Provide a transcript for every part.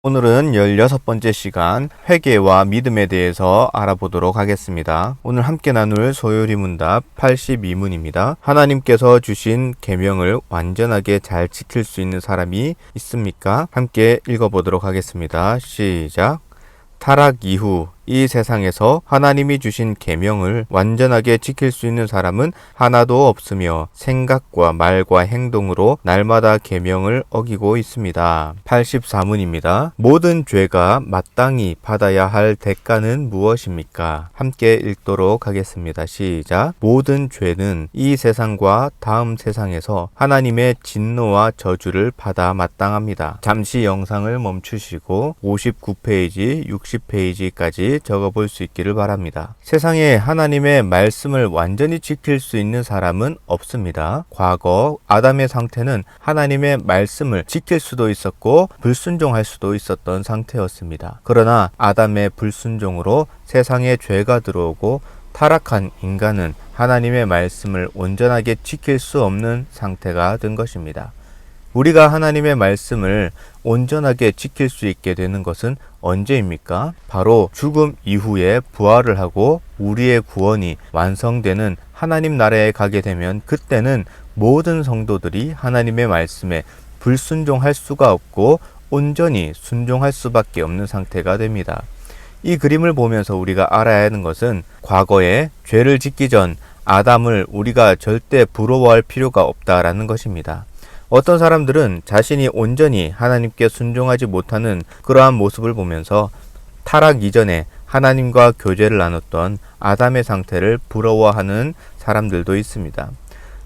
오늘은 16번째 시간 회개와 믿음에 대해서 알아보도록 하겠습니다. 오늘 함께 나눌 소요리 문답 82문입니다. 하나님께서 주신 계명을 완전하게 잘 지킬 수 있는 사람이 있습니까? 함께 읽어보도록 하겠습니다. 시작. 타락 이후 이 세상에서 하나님이 주신 계명을 완전하게 지킬 수 있는 사람은 하나도 없으며 생각과 말과 행동으로 날마다 계명을 어기고 있습니다. 84문입니다. 모든 죄가 마땅히 받아야 할 대가는 무엇입니까? 함께 읽도록 하겠습니다. 시작. 모든 죄는 이 세상과 다음 세상에서 하나님의 진노와 저주를 받아 마땅합니다. 잠시 영상을 멈추시고 59페이지, 60페이지까지 적어볼 수 있기를 바랍니다. 세상에 하나님의 말씀을 완전히 지킬 수 있는 사람은 없습니다. 과거 아담의 상태는 하나님의 말씀을 지킬 수도 있었고 불순종할 수도 있었던 상태였습니다. 그러나 아담의 불순종으로 세상에 죄가 들어오고 타락한 인간은 하나님의 말씀을 온전하게 지킬 수 없는 상태가 된 것입니다. 우리가 하나님의 말씀을 온전하게 지킬 수 있게 되는 것은 언제입니까? 바로 죽음 이후에 부활을 하고 우리의 구원이 완성되는 하나님 나라에 가게 되면 그때는 모든 성도들이 하나님의 말씀에 불순종할 수가 없고 온전히 순종할 수밖에 없는 상태가 됩니다. 이 그림을 보면서 우리가 알아야 하는 것은 과거에 죄를 짓기 전 아담을 우리가 절대 부러워할 필요가 없다라는 것입니다. 어떤 사람들은 자신이 온전히 하나님께 순종하지 못하는 그러한 모습을 보면서 타락 이전에 하나님과 교제를 나눴던 아담의 상태를 부러워하는 사람들도 있습니다.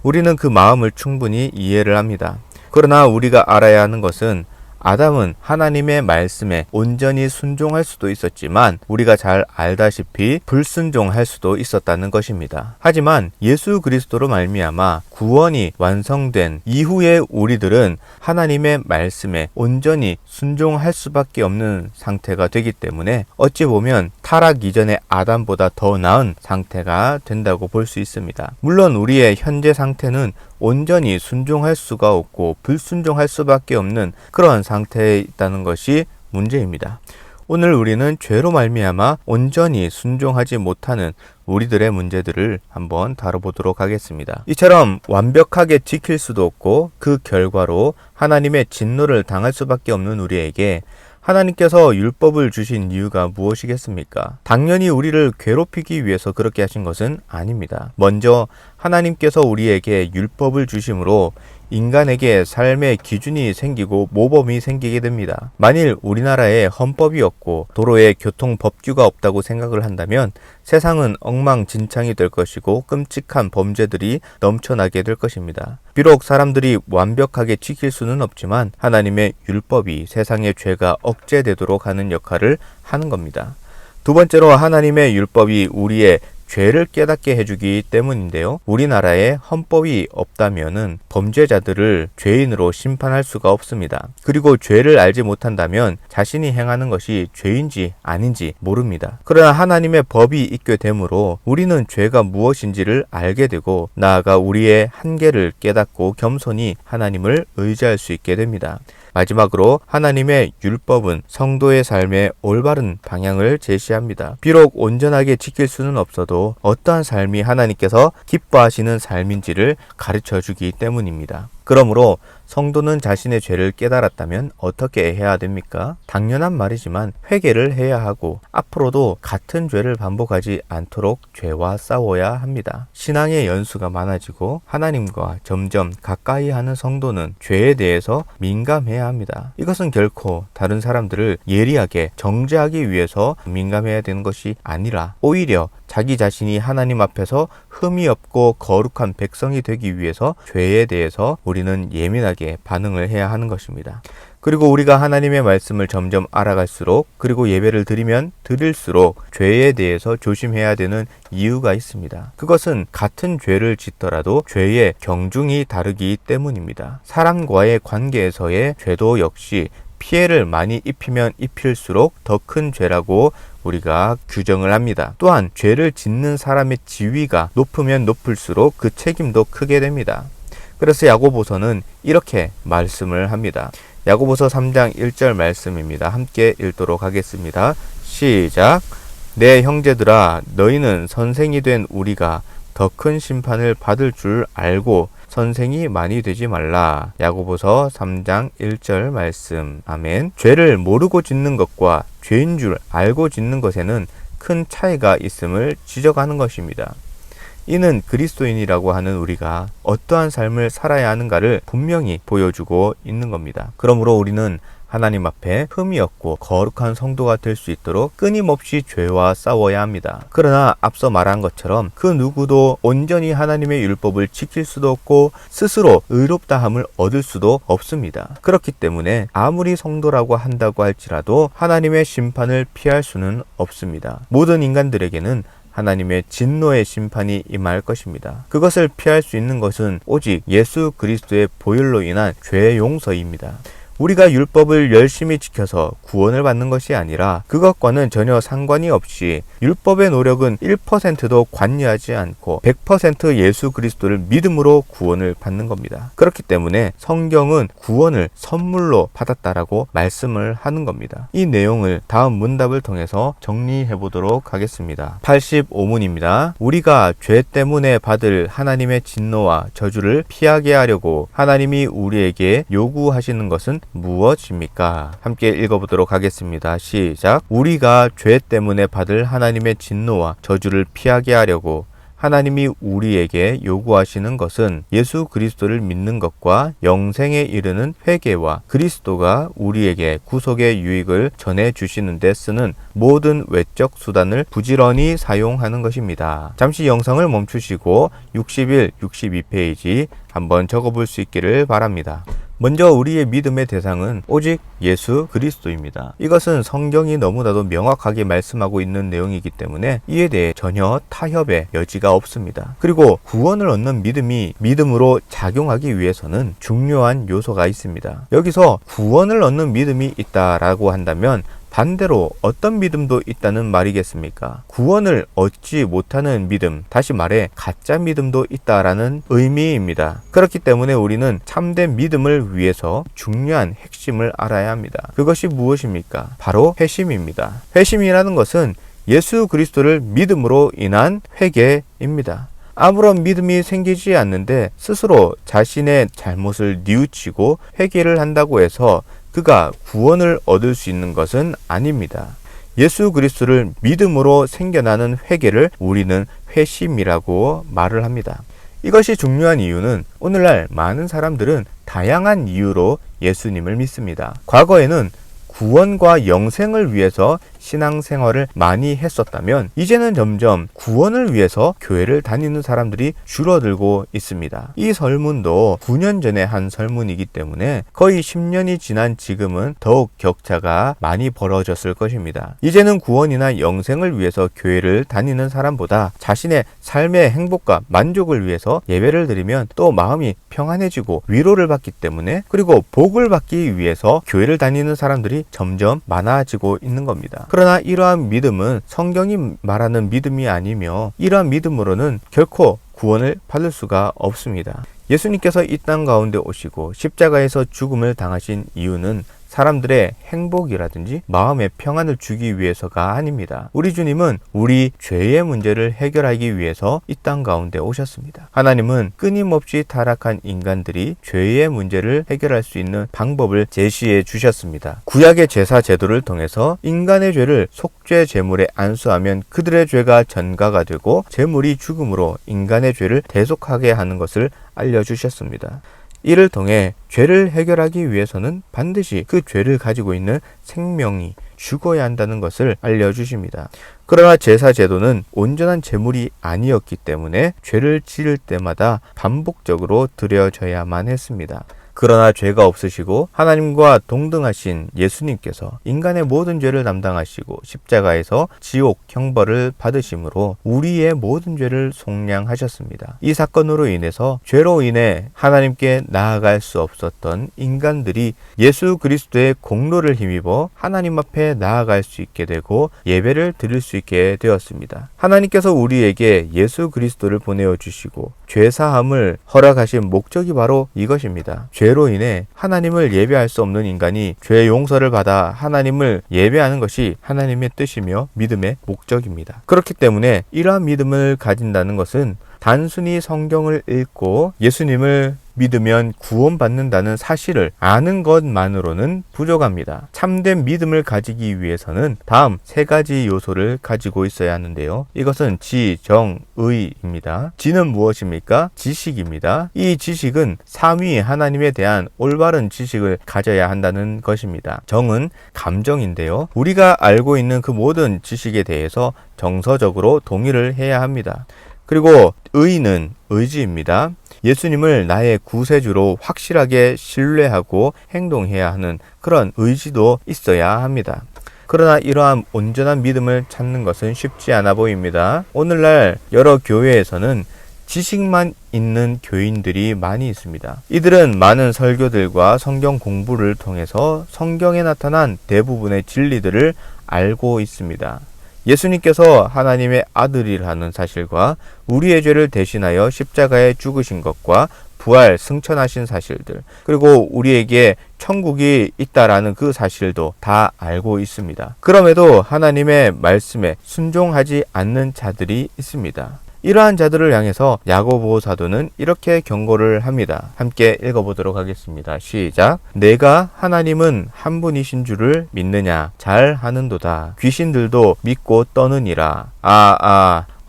우리는 그 마음을 충분히 이해를 합니다. 그러나 우리가 알아야 하는 것은 아담은 하나님의 말씀에 온전히 순종할 수도 있었지만 우리가 잘 알다시피 불순종할 수도 있었다는 것입니다. 하지만 예수 그리스도로 말미암아 구원이 완성된 이후에 우리들은 하나님의 말씀에 온전히 순종할 수밖에 없는 상태가 되기 때문에 어찌 보면 타락 이전의 아담보다 더 나은 상태가 된다고 볼 수 있습니다. 물론 우리의 현재 상태는 온전히 순종할 수가 없고 불순종할 수밖에 없는 그러한 상태에 있다는 것이 문제입니다. 오늘 우리는 죄로 말미암아 온전히 순종하지 못하는 우리들의 문제들을 한번 다뤄보도록 하겠습니다. 이처럼 완벽하게 지킬 수도 없고 그 결과로 하나님의 진노를 당할 수밖에 없는 우리에게 하나님께서 율법을 주신 이유가 무엇이겠습니까? 당연히 우리를 괴롭히기 위해서 그렇게 하신 것은 아닙니다. 먼저 하나님께서 우리에게 율법을 주심으로 인간에게 삶의 기준이 생기고 모범이 생기게 됩니다. 만일 우리나라에 헌법이 없고 도로에 교통법규가 없다고 생각을 한다면 세상은 엉망진창이 될 것이고 끔찍한 범죄들이 넘쳐나게 될 것입니다. 비록 사람들이 완벽하게 지킬 수는 없지만 하나님의 율법이 세상의 죄가 억제되도록 하는 역할을 하는 겁니다. 두 번째로 하나님의 율법이 우리의 죄를 깨닫게 해주기 때문인데요. 우리나라에 헌법이 없다면은 범죄자들을 죄인으로 심판할 수가 없습니다. 그리고 죄를 알지 못한다면 자신이 행하는 것이 죄인지 아닌지 모릅니다. 그러나 하나님의 법이 있게 되므로 우리는 죄가 무엇인지를 알게 되고 나아가 우리의 한계를 깨닫고 겸손히 하나님을 의지할 수 있게 됩니다. 마지막으로 하나님의 율법은 성도의 삶의 올바른 방향을 제시합니다. 비록 온전하게 지킬 수는 없어도 어떠한 삶이 하나님께서 기뻐하시는 삶인지를 가르쳐 주기 때문입니다. 그러므로 성도는 자신의 죄를 깨달았다면 어떻게 해야 됩니까? 당연한 말이지만 회개를 해야 하고 앞으로도 같은 죄를 반복하지 않도록 죄와 싸워야 합니다. 신앙의 연수가 많아지고 하나님과 점점 가까이 하는 성도는 죄에 대해서 민감해야 합니다. 이것은 결코 다른 사람들을 예리하게 정죄하기 위해서 민감해야 되는 것이 아니라 오히려 자기 자신이 하나님 앞에서 흠이 없고 거룩한 백성이 되기 위해서 죄에 대해서 우리는 예민하게 반응을 해야 하는 것입니다. 그리고 우리가 하나님의 말씀을 점점 알아갈수록 그리고 예배를 드리면 드릴수록 죄에 대해서 조심해야 되는 이유가 있습니다. 그것은 같은 죄를 짓더라도 죄의 경중이 다르기 때문입니다. 사람과의 관계에서의 죄도 역시 피해를 많이 입히면 입힐수록 더 큰 죄라고 우리가 규정을 합니다. 또한 죄를 짓는 사람의 지위가 높으면 높을수록 그 책임도 크게 됩니다. 그래서 야고보서는 이렇게 말씀을 합니다. 야고보서 3장 1절 말씀입니다. 함께 읽도록 하겠습니다. 시작. 내 형제들아, 너희는 선생이 된 우리가 더 큰 심판을 받을 줄 알고 선생이 많이 되지 말라. 야고보서 3장 1절 말씀. 아멘. 죄를 모르고 짓는 것과 죄인 줄 알고 짓는 것에는 큰 차이가 있음을 지적하는 것입니다. 이는 그리스도인이라고 하는 우리가 어떠한 삶을 살아야 하는가를 분명히 보여주고 있는 겁니다. 그러므로 우리는 하나님 앞에 흠이 없고 거룩한 성도가 될 수 있도록 끊임없이 죄와 싸워야 합니다. 그러나 앞서 말한 것처럼 그 누구도 온전히 하나님의 율법을 지킬 수도 없고 스스로 의롭다함을 얻을 수도 없습니다. 그렇기 때문에 아무리 성도라고 한다고 할지라도 하나님의 심판을 피할 수는 없습니다. 모든 인간들에게는 하나님의 진노의 심판이 임할 것입니다. 그것을 피할 수 있는 것은 오직 예수 그리스도의 보혈로 인한 죄 용서입니다. 우리가 율법을 열심히 지켜서 구원을 받는 것이 아니라 그것과는 전혀 상관이 없이 율법의 노력은 1%도 관여하지 않고 100% 예수 그리스도를 믿음으로 구원을 받는 겁니다. 그렇기 때문에 성경은 구원을 선물로 받았다라고 말씀을 하는 겁니다. 이 내용을 다음 문답을 통해서 정리해 보도록 하겠습니다. 85문입니다. 우리가 죄 때문에 받을 하나님의 진노와 저주를 피하게 하려고 하나님이 우리에게 요구하시는 것은 무엇입니까? 함께 읽어보도록 하겠습니다. 시작. 우리가 죄 때문에 받을 하나님의 진노와 저주를 피하게 하려고 하나님이 우리에게 요구하시는 것은 예수 그리스도를 믿는 것과 영생에 이르는 회개와 그리스도가 우리에게 구속의 유익을 전해주시는 데 쓰는 모든 외적 수단을 부지런히 사용하는 것입니다. 잠시 영상을 멈추시고 61, 62페이지 한번 적어볼 수 있기를 바랍니다. 먼저 우리의 믿음의 대상은 오직 예수 그리스도입니다. 이것은 성경이 너무나도 명확하게 말씀하고 있는 내용이기 때문에 이에 대해 전혀 타협의 여지가 없습니다. 그리고 구원을 얻는 믿음이 믿음으로 작용하기 위해서는 중요한 요소가 있습니다. 여기서 구원을 얻는 믿음이 있다라고 한다면 반대로 어떤 믿음도 있다는 말이겠습니까? 구원을 얻지 못하는 믿음, 다시 말해 가짜 믿음도 있다라는 의미입니다. 그렇기 때문에 우리는 참된 믿음을 위해서 중요한 핵심을 알아야 합니다. 그것이 무엇입니까? 바로 회심입니다. 회심이라는 것은 예수 그리스도를 믿음으로 인한 회개입니다. 아무런 믿음이 생기지 않는데 스스로 자신의 잘못을 뉘우치고 회개를 한다고 해서 그가 구원을 얻을 수 있는 것은 아닙니다. 예수 그리스도를 믿음으로 생겨나는 회개를 우리는 회심이라고 말을 합니다. 이것이 중요한 이유는 오늘날 많은 사람들은 다양한 이유로 예수님을 믿습니다. 과거에는 구원과 영생을 위해서 신앙생활을 많이 했었다면 이제는 점점 구원을 위해서 교회를 다니는 사람들이 줄어들고 있습니다. 이 설문도 9년 전에 한 설문이기 때문에 거의 10년이 지난 지금은 더욱 격차가 많이 벌어졌을 것입니다. 이제는 구원이나 영생을 위해서 교회를 다니는 사람보다 자신의 삶의 행복과 만족을 위해서 예배를 드리면 또 마음이 평안해지고 위로를 받기 때문에 그리고 복을 받기 위해서 교회를 다니는 사람들이 점점 많아지고 있는 겁니다. 그러나 이러한 믿음은 성경이 말하는 믿음이 아니며 이러한 믿음으로는 결코 구원을 받을 수가 없습니다. 예수님께서 이 땅 가운데 오시고 십자가에서 죽음을 당하신 이유는 사람들의 행복이라든지 마음의 평안을 주기 위해서가 아닙니다. 우리 주님은 우리 죄의 문제를 해결하기 위해서 이 땅 가운데 오셨습니다. 하나님은 끊임없이 타락한 인간들이 죄의 문제를 해결할 수 있는 방법을 제시해 주셨습니다. 구약의 제사 제도를 통해서 인간의 죄를 속죄 제물에 안수하면 그들의 죄가 전가가 되고 제물이 죽음으로 인간의 죄를 대속하게 하는 것을 알려주셨습니다. 이를 통해 죄를 해결하기 위해서는 반드시 그 죄를 가지고 있는 생명이 죽어야 한다는 것을 알려주십니다. 그러나 제사 제도는 온전한 제물이 아니었기 때문에 죄를 지을 때마다 반복적으로 드려져야만 했습니다. 그러나 죄가 없으시고 하나님과 동등하신 예수님께서 인간의 모든 죄를 담당하시고 십자가에서 지옥 형벌을 받으심으로 우리의 모든 죄를 속량하셨습니다. 이 사건으로 인해서 죄로 인해 하나님께 나아갈 수 없었던 인간들이 예수 그리스도의 공로를 힘입어 하나님 앞에 나아갈 수 있게 되고 예배를 드릴 수 있게 되었습니다. 하나님께서 우리에게 예수 그리스도를 보내어 주시고 죄사함을 허락하신 목적이 바로 이것입니다. 죄로 인해 하나님을 예배할 수 없는 인간이 죄 용서를 받아 하나님을 예배하는 것이 하나님의 뜻이며 믿음의 목적입니다. 그렇기 때문에 이러한 믿음을 가진다는 것은 단순히 성경을 읽고 예수님을 믿으면 구원받는다는 사실을 아는 것만으로는 부족합니다. 참된 믿음을 가지기 위해서는 다음 세 가지 요소를 가지고 있어야 하는데요. 이것은 지, 정, 의입니다. 지는 무엇입니까? 지식입니다. 이 지식은 삼위 하나님에 대한 올바른 지식을 가져야 한다는 것입니다. 정은 감정인데요. 우리가 알고 있는 그 모든 지식에 대해서 정서적으로 동의를 해야 합니다. 그리고 의는 의지입니다. 예수님을 나의 구세주로 확실하게 신뢰하고 행동해야 하는 그런 의지도 있어야 합니다. 그러나 이러한 온전한 믿음을 찾는 것은 쉽지 않아 보입니다. 오늘날 여러 교회에서는 지식만 있는 교인들이 많이 있습니다. 이들은 많은 설교들과 성경 공부를 통해서 성경에 나타난 대부분의 진리들을 알고 있습니다. 예수님께서 하나님의 아들이라는 사실과 우리의 죄를 대신하여 십자가에 죽으신 것과 부활, 승천하신 사실들, 그리고 우리에게 천국이 있다라는 그 사실도 다 알고 있습니다. 그럼에도 하나님의 말씀에 순종하지 않는 자들이 있습니다. 이러한 자들을 향해서 야고보 사도는 이렇게 경고를 합니다. 함께 읽어보도록 하겠습니다. 시작. 내가 하나님은 한 분이신 줄을 믿느냐? 잘 하는도다. 귀신들도 믿고 떠느니라.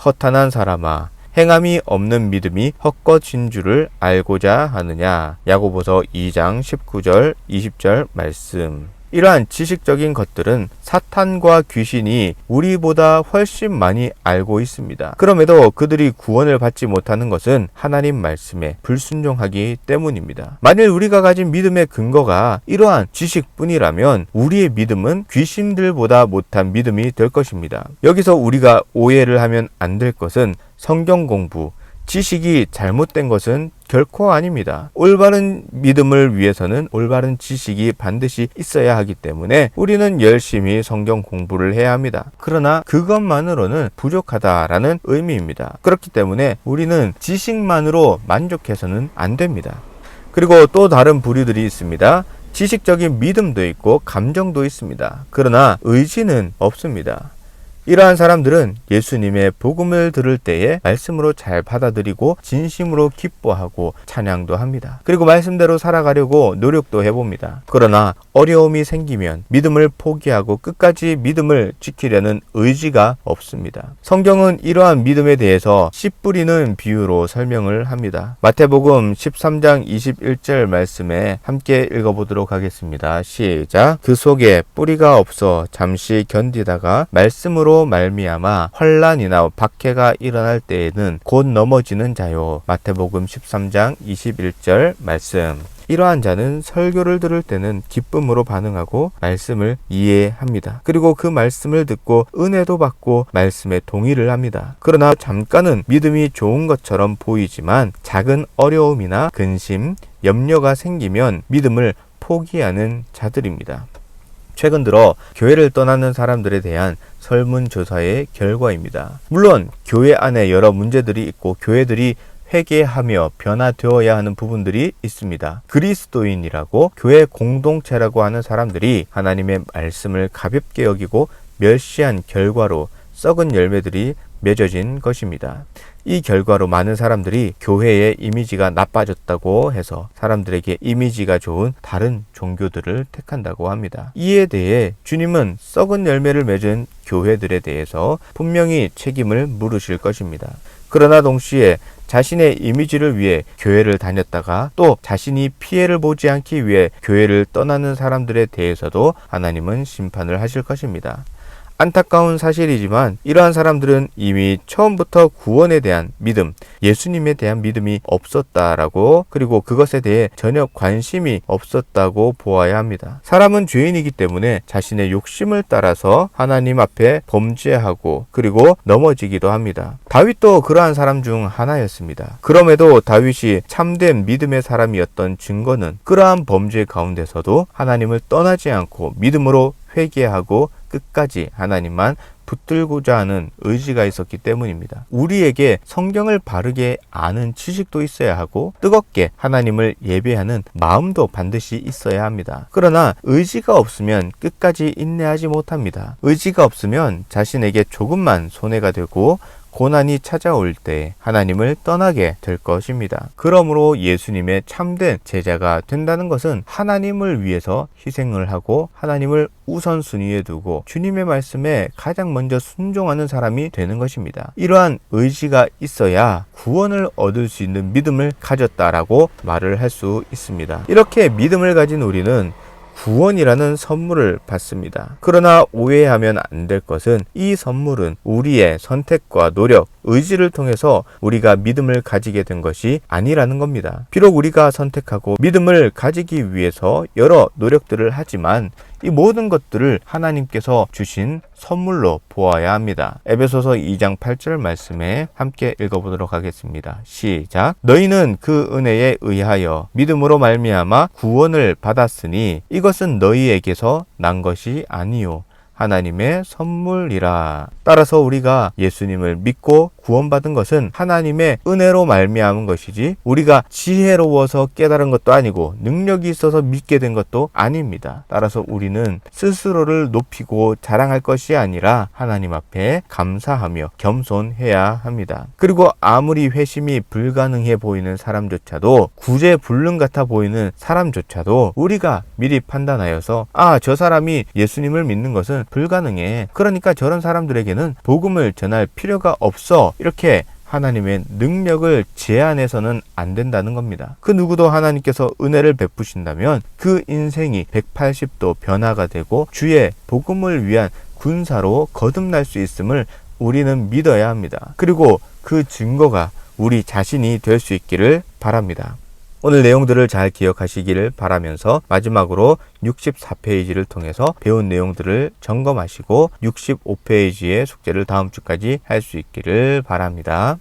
허탄한 사람아. 행함이 없는 믿음이 헛것인 줄을 알고자 하느냐? 야고보서 2장 19절 20절 말씀. 이러한 지식적인 것들은 사탄과 귀신이 우리보다 훨씬 많이 알고 있습니다. 그럼에도 그들이 구원을 받지 못하는 것은 하나님 말씀에 불순종하기 때문입니다. 만일 우리가 가진 믿음의 근거가 이러한 지식뿐이라면 우리의 믿음은 귀신들보다 못한 믿음이 될 것입니다. 여기서 우리가 오해를 하면 안 될 것은 성경 공부, 지식이 잘못된 것은 결코 아닙니다. 올바른 믿음을 위해서는 올바른 지식이 반드시 있어야 하기 때문에 우리는 열심히 성경 공부를 해야 합니다. 그러나 그것만으로는 부족하다라는 의미입니다. 그렇기 때문에 우리는 지식만으로 만족해서는 안 됩니다. 그리고 또 다른 부류들이 있습니다. 지식적인 믿음도 있고 감정도 있습니다. 그러나 의지는 없습니다. 이러한 사람들은 예수님의 복음을 들을 때에 말씀으로 잘 받아들이고 진심으로 기뻐하고 찬양도 합니다. 그리고 말씀대로 살아가려고 노력도 해봅니다. 그러나 어려움이 생기면 믿음을 포기하고 끝까지 믿음을 지키려는 의지가 없습니다. 성경은 이러한 믿음에 대해서 씨 뿌리는 비유로 설명을 합니다. 마태복음 13장 21절 말씀에 함께 읽어보도록 하겠습니다. 시작. 그 속에 뿌리가 없어 잠시 견디다가 말씀으로 말미암아 환난이나 박해가 일어날 때에는 곧 넘어지는 자요. 마태복음 13장 21절 말씀. 이러한 자는 설교를 들을 때는 기쁨으로 반응하고 말씀을 이해합니다. 그리고 그 말씀을 듣고 은혜도 받고 말씀에 동의를 합니다. 그러나 잠깐은 믿음이 좋은 것처럼 보이지만 작은 어려움이나 근심, 염려가 생기면 믿음을 포기하는 자들입니다. 최근 들어 교회를 떠나는 사람들에 대한 설문조사의 결과입니다. 물론 교회 안에 여러 문제들이 있고 교회들이 회개하며 변화되어야 하는 부분들이 있습니다. 그리스도인이라고 교회 공동체라고 하는 사람들이 하나님의 말씀을 가볍게 여기고 멸시한 결과로 썩은 열매들이 맺어진 것입니다. 이 결과로 많은 사람들이 교회의 이미지가 나빠졌다고 해서 사람들에게 이미지가 좋은 다른 종교들을 택한다고 합니다. 이에 대해 주님은 썩은 열매를 맺은 교회들에 대해서 분명히 책임을 물으실 것입니다. 그러나 동시에 자신의 이미지를 위해 교회를 다녔다가 또 자신이 피해를 보지 않기 위해 교회를 떠나는 사람들에 대해서도 하나님은 심판을 하실 것입니다. 안타까운 사실이지만 이러한 사람들은 이미 처음부터 구원에 대한 믿음, 예수님에 대한 믿음이 없었다라고, 그리고 그것에 대해 전혀 관심이 없었다고 보아야 합니다. 사람은 죄인이기 때문에 자신의 욕심을 따라서 하나님 앞에 범죄하고 그리고 넘어지기도 합니다. 다윗도 그러한 사람 중 하나였습니다. 그럼에도 다윗이 참된 믿음의 사람이었던 증거는 그러한 범죄 가운데서도 하나님을 떠나지 않고 믿음으로 회개하고 끝까지 하나님만 붙들고자 하는 의지가 있었기 때문입니다. 우리에게 성경을 바르게 아는 지식도 있어야 하고 뜨겁게 하나님을 예배하는 마음도 반드시 있어야 합니다. 그러나 의지가 없으면 끝까지 인내하지 못합니다. 의지가 없으면 자신에게 조금만 손해가 되고 고난이 찾아올 때 하나님을 떠나게 될 것입니다. 그러므로 예수님의 참된 제자가 된다는 것은 하나님을 위해서 희생을 하고 하나님을 우선순위에 두고 주님의 말씀에 가장 먼저 순종하는 사람이 되는 것입니다. 이러한 의지가 있어야 구원을 얻을 수 있는 믿음을 가졌다라고 말을 할 수 있습니다. 이렇게 믿음을 가진 우리는 구원이라는 선물을 받습니다. 그러나 오해하면 안 될 것은 이 선물은 우리의 선택과 노력, 의지를 통해서 우리가 믿음을 가지게 된 것이 아니라는 겁니다. 비록 우리가 선택하고 믿음을 가지기 위해서 여러 노력들을 하지만 이 모든 것들을 하나님께서 주신 선물로 보아야 합니다. 에베소서 2장 8절 말씀에 함께 읽어보도록 하겠습니다. 시작. 너희는 그 은혜에 의하여 믿음으로 말미암아 구원을 받았으니 이것은 너희에게서 난 것이 아니요 하나님의 선물이라. 따라서 우리가 예수님을 믿고 구원받은 것은 하나님의 은혜로 말미암은 것이지 우리가 지혜로워서 깨달은 것도 아니고 능력이 있어서 믿게 된 것도 아닙니다. 따라서 우리는 스스로를 높이고 자랑할 것이 아니라 하나님 앞에 감사하며 겸손해야 합니다. 그리고 아무리 회심이 불가능해 보이는 사람조차도 구제불능 같아 보이는 사람조차도 우리가 미리 판단하여서 저 사람이 예수님을 믿는 것은 불가능해. 그러니까 저런 사람들에게는 복음을 전할 필요가 없어. 이렇게 하나님의 능력을 제한해서는 안 된다는 겁니다. 그 누구도 하나님께서 은혜를 베푸신다면 그 인생이 180도 변화가 되고 주의 복음을 위한 군사로 거듭날 수 있음을 우리는 믿어야 합니다. 그리고 그 증거가 우리 자신이 될 수 있기를 바랍니다. 오늘 내용들을 잘 기억하시기를 바라면서 마지막으로 64페이지를 통해서 배운 내용들을 점검하시고 65페이지의 숙제를 다음 주까지 할 수 있기를 바랍니다.